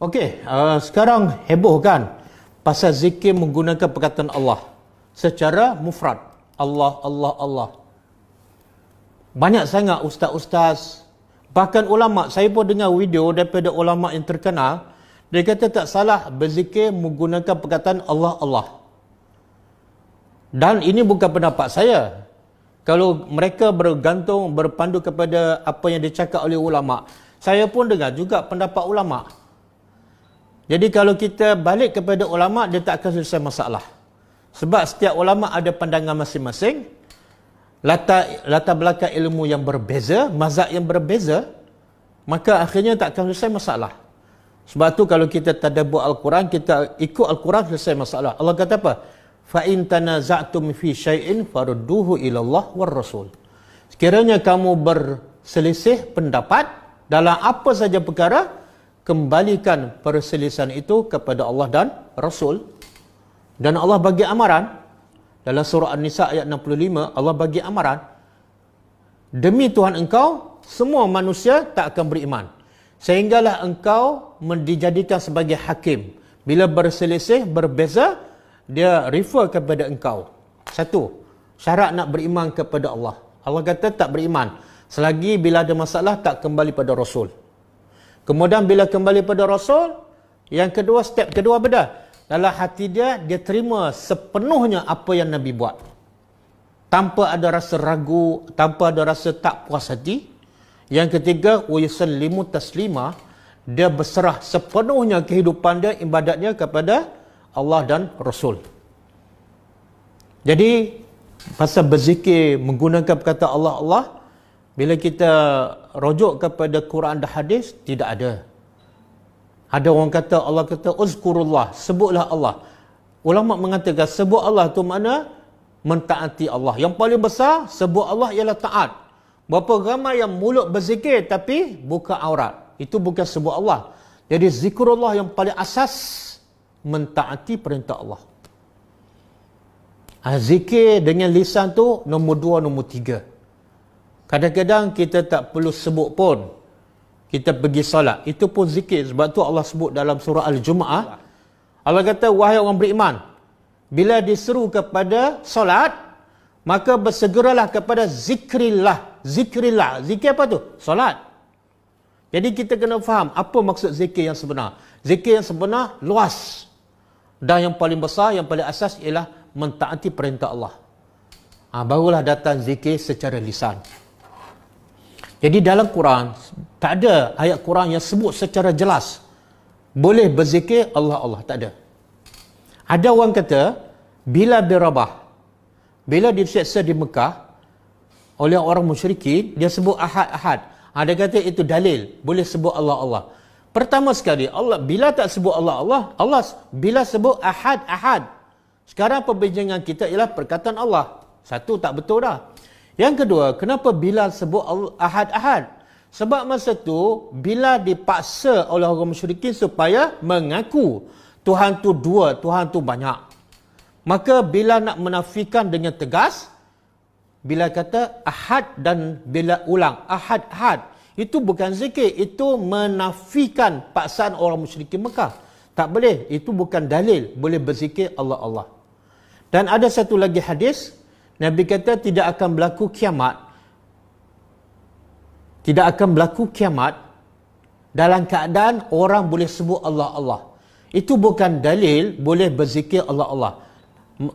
Okey, sekarang heboh kan pasal zikir menggunakan perkataan Allah secara mufrad. Allah, Allah, Allah. Banyak sangat ustaz-ustaz, bahkan ulama, saya pun dengar video daripada ulama yang terkenal, dia kata tak salah berzikir menggunakan perkataan Allah, Allah. Dan ini bukan pendapat saya. Kalau mereka berpandu kepada apa yang dicakap oleh ulama, saya pun dengar juga pendapat ulama. Jadi kalau kita balik kepada ulama, dia tak akan selesai masalah. Sebab setiap ulama ada pandangan masing-masing, latar belakang ilmu yang berbeza, mazhab yang berbeza, maka akhirnya tak akan selesai masalah. Sebab tu kalau kita tadabbur Al-Quran, kita ikut Al-Quran, selesai masalah. Allah kata apa? Fa in tanaza'tum fi syai'in farudduhu ila Allah war Rasul. Sekiranya kamu berselisih pendapat dalam apa saja perkara, kembalikan perselisihan itu kepada Allah dan Rasul. Dan Allah bagi amaran dalam surah An-Nisa ayat 65, Allah bagi amaran, demi Tuhan engkau semua manusia tak akan beriman, sehinggalah engkau dijadikan sebagai hakim. Bila berselisih, berbeza, dia refer kepada engkau. Satu, syarat nak beriman kepada Allah. Allah kata tak beriman selagi bila ada masalah tak kembali pada Rasul. Kemudian bila kembali pada Rasul, yang kedua, step kedua beda. Dalam hati dia terima sepenuhnya apa yang Nabi buat. Tanpa ada rasa ragu, tanpa ada rasa tak puas hati. Yang ketiga, wa yusallimu taslima, dia berserah sepenuhnya kehidupan dia, ibadatnya kepada Allah dan Rasul. Jadi pasal berzikir menggunakan perkataan Allah, Allah, bila kita rujuk kepada Quran dan hadis, tidak ada. Ada orang kata, Allah kata uzkurullah, sebutlah Allah. Ulama mengatakan sebut Allah tu makna mentaati Allah. Yang paling besar sebut Allah ialah taat. Berapa ramai yang mulut berzikir tapi buka aurat, itu bukan sebut Allah. Jadi zikrullah yang paling asas mentaati perintah Allah. Zikir dengan lisan tu nombor 2, nombor 3. Kadang-kadang kita tak perlu sebut pun. Kita pergi solat, itu pun zikir. Sebab tu Allah sebut dalam surah Al-Jumu'ah, Allah kata, wahai orang beriman, bila diseru kepada solat, maka bersegeralah kepada zikrillah. Zikrillah, zikir apa tu? Solat. Jadi kita kena faham apa maksud zikir yang sebenar. Zikir yang sebenar luas. Dan yang paling besar, yang paling asas ialah mentaati perintah Allah. Barulah datang zikir secara lisan. Jadi dalam Quran, tak ada ayat Quran yang sebut secara jelas boleh berzikir Allah, Allah. Tak ada. Ada orang kata, bila birabah, bila diseksa di Mekah oleh orang musyrikin, dia sebut ahad, ahad. Dia kata itu dalil, boleh sebut Allah, Allah. Pertama sekali, Allah bila tak sebut Allah, Allah, Allah bila sebut ahad, ahad. Sekarang perbincangan kita ialah perkataan Allah. Satu, tak betul dah. Yang kedua, kenapa bila sebut ahad, ahad? Sebab masa tu, bila dipaksa oleh orang musyrikin supaya mengaku Tuhan tu dua, Tuhan tu banyak. Maka bila nak menafikan dengan tegas, bila kata ahad dan bila ulang ahad, ahad, itu bukan zikir, itu menafikan paksaan orang musyrikin Mekah. Tak boleh, itu bukan dalil boleh berzikir Allah, Allah. Dan ada satu lagi hadis, Nabi kata tidak akan berlaku kiamat. Tidak akan berlaku kiamat dalam keadaan orang boleh sebut Allah, Allah. Itu bukan dalil boleh berzikir Allah, Allah.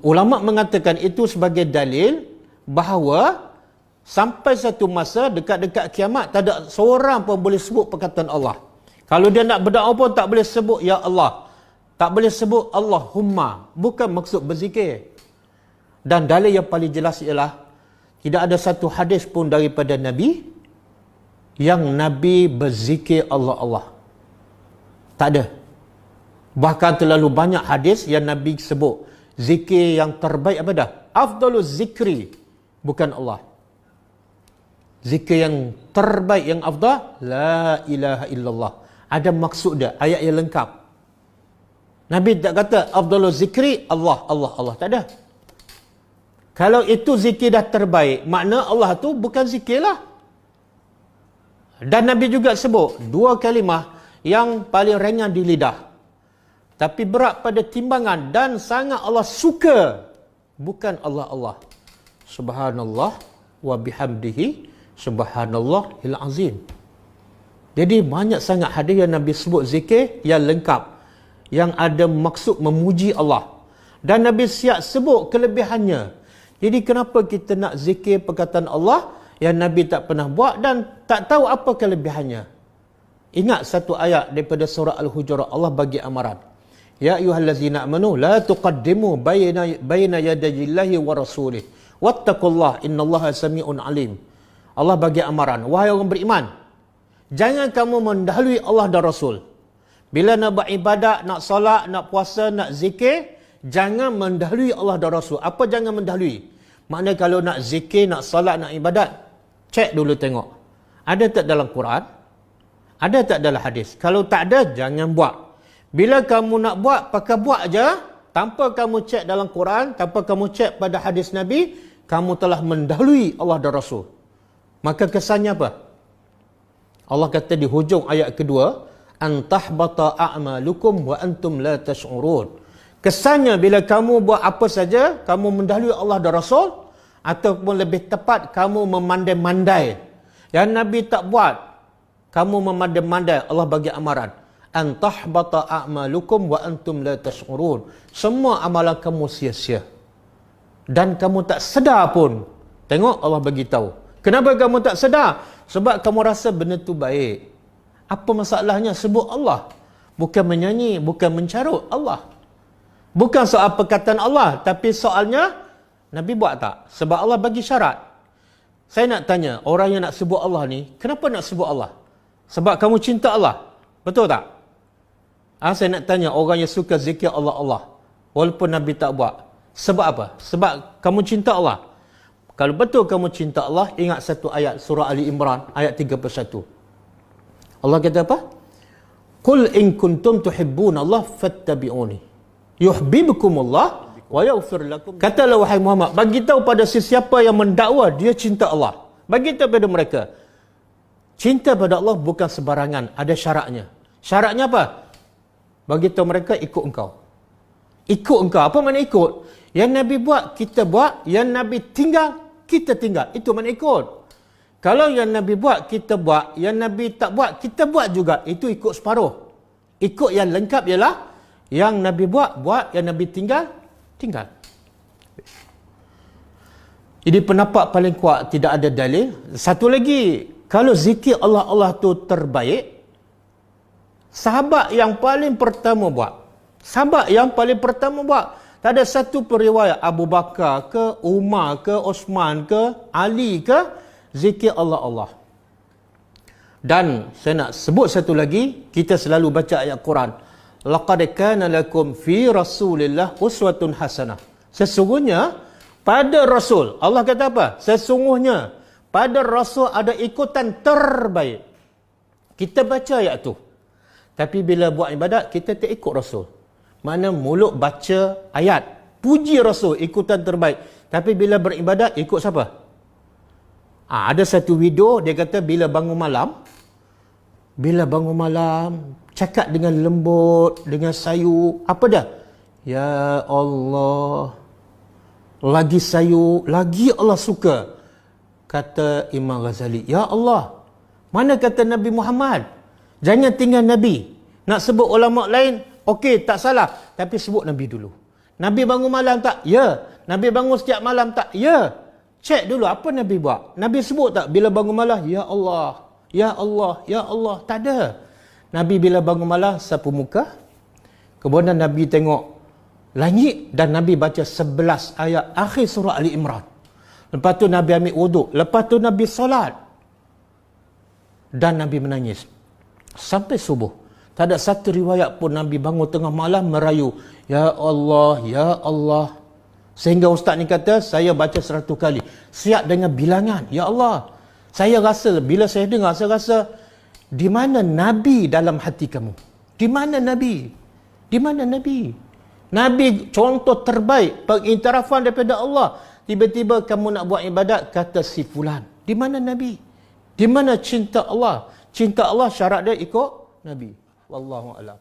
Ulama mengatakan itu sebagai dalil bahawa sampai satu masa dekat-dekat kiamat tak ada seorang pun boleh sebut perkataan Allah. Kalau dia nak berdoa pun tak boleh sebut Ya Allah. Tak boleh sebut Allahumma. Bukan maksud berzikir. Dan dalil yang paling jelas ialah tidak ada satu hadis pun daripada Nabi yang Nabi berzikir Allah, Allah. Tak ada. Bahkan terlalu banyak hadis yang Nabi sebut zikir yang terbaik apa dah? Afdaluz zikri, bukan Allah. Zikir yang terbaik, yang afdal, la ilaha illallah. Ada maksud dia, ayat yang lengkap. Nabi tak kata afdaluz zikri Allah, Allah, Allah. Tak ada. Kalau itu zikir dah terbaik, makna Allah tu bukan zikir lah. Dan Nabi juga sebut dua kalimah yang paling ringan di lidah, tapi berat pada timbangan dan sangat Allah suka. Bukan Allah. Subhanallah wa bihamdihi subhanallahil azim. Jadi banyak sangat hadis yang Nabi sebut zikir yang lengkap, yang ada maksud memuji Allah. Dan Nabi siap sebut kelebihannya. Jadi kenapa kita nak zikir perkataan Allah yang Nabi tak pernah buat dan tak tahu apa kelebihannya? Ingat satu ayat daripada surah Al-Hujurat, Allah bagi amaran. Ya ayyuhallazina amanu la tuqaddimu baina yadayillahi wa rasulih wattaqullaha innallaha samiun alim. Allah bagi amaran, wahai orang beriman, jangan kamu mendahului Allah dan Rasul. Bila nak buat ibadat, nak solat, nak puasa, nak zikir, jangan mendahului Allah dan Rasul. Apa jangan mendahului? Maknanya kalau nak zikir, nak solat, nak ibadat, cek dulu tengok. Ada tak dalam Quran? Ada tak dalam hadis? Kalau tak ada, jangan buat. Bila kamu nak buat, pakai buat aja, tanpa kamu cek dalam Quran, tanpa kamu cek pada hadis Nabi, kamu telah mendahului Allah dan Rasul. Maka kesannya apa? Allah kata di hujung ayat kedua, antahbata a'malukum wa antum la tash'urun. Kesannya bila kamu buat apa saja, kamu mendahului Allah dan Rasul, ataupun lebih tepat kamu memandai-mandai. Yang Nabi tak buat, kamu memandai-mandai. Allah bagi amaran, antahbata a'malukum wa antum la tash'urun. Semua amalan kamu sia-sia dan kamu tak sedar pun. Tengok, Allah bagi tahu. Kenapa kamu tak sedar? Sebab kamu rasa benda tu baik. Apa masalahnya? Sebut Allah. Bukan menyanyi, bukan mencarut Allah. Bukan soal perkataan Allah, tapi soalnya Nabi buat tak? Sebab Allah bagi syarat. Saya nak tanya, orang yang nak sebut Allah ni, kenapa nak sebut Allah? Sebab kamu cinta Allah. Betul tak? Saya nak tanya, orang yang suka zikir Allah, walaupun Nabi tak buat, sebab apa? Sebab kamu cinta Allah. Kalau betul kamu cinta Allah, ingat satu ayat surah Ali Imran ayat 31. Allah kata apa? Qul in kuntum tuhibbuna Allah fattabi'uni yuhibbukumullah wa yaghfir lakum. Katalah wahai Muhammad, bagi tahu pada sesiapa yang mendakwa dia cinta Allah. Bagi tahu pada mereka, cinta pada Allah bukan sebarangan, ada syaratnya. Syaratnya apa? Bagi tahu mereka, ikut engkau. Ikut engkau. Apa makna ikut? Yang Nabi buat, kita buat. Yang Nabi tinggal, kita tinggal. Itu makna ikut. Kalau yang Nabi buat, kita buat. Yang Nabi tak buat, kita buat juga. Itu ikut separuh. Ikut yang lengkap ialah yang Nabi buat. Yang Nabi tinggal. Jadi pendapat paling kuat, tidak ada dalil. Satu lagi, kalau zikir Allah tu terbaik, sahabat yang paling pertama buat. Tak ada satu periwayat Abu Bakar ke, Umar ke, Osman ke, Ali ke, zikir Allah. Dan saya nak sebut satu lagi, kita selalu baca ayat Quran. Laqad kana lakum fi Rasulillah uswatun hasanah. Sesungguhnya pada Rasul, Allah kata apa? Sesungguhnya pada Rasul ada ikutan terbaik. Kita baca ayat tu. Tapi bila buat ibadat, kita tak ikut Rasul. Mana mulut baca ayat, puji Rasul, ikutan terbaik. Tapi bila beribadat, ikut siapa? Ada satu video, dia kata bila bangun malam, cakap dengan lembut, dengan sayu, apa dah? Ya Allah, lagi sayu, lagi Allah suka. Kata Imam Ghazali, ya Allah, mana kata Nabi Muhammad? Jangan tinggal Nabi. Nak sebut ulama lain, okey, tak salah. Tapi sebut Nabi dulu. Nabi bangun malam tak? Ya. Nabi bangun setiap malam tak? Ya. Cek dulu apa Nabi buat. Nabi sebut tak bila bangun malam? Ya Allah, Ya Allah, Ya Allah. Tak ada. Nabi bila bangun malam, sapu muka. Kemudian Nabi tengok langit dan Nabi baca 11 ayat akhir surah Ali Imran. Lepas tu Nabi ambil wuduk. Lepas tu Nabi solat. Dan Nabi menangis. Sampai subuh. Tak ada satu riwayat pun Nabi bangun tengah malam merayu, Ya Allah, Ya Allah. Sehingga ustaz ni kata, saya baca 100 kali. Siap dengan bilangan, Ya Allah. Saya rasa, bila saya dengar, saya rasa, di mana Nabi dalam hati kamu? Di mana Nabi? Di mana Nabi? Nabi contoh terbaik, pengiktirafan daripada Allah. Tiba-tiba kamu nak buat ibadat, kata si fulan. Di mana Nabi? Di mana cinta Allah? Cinta Allah syarat dia ikut Nabi. Wallahu a'lam.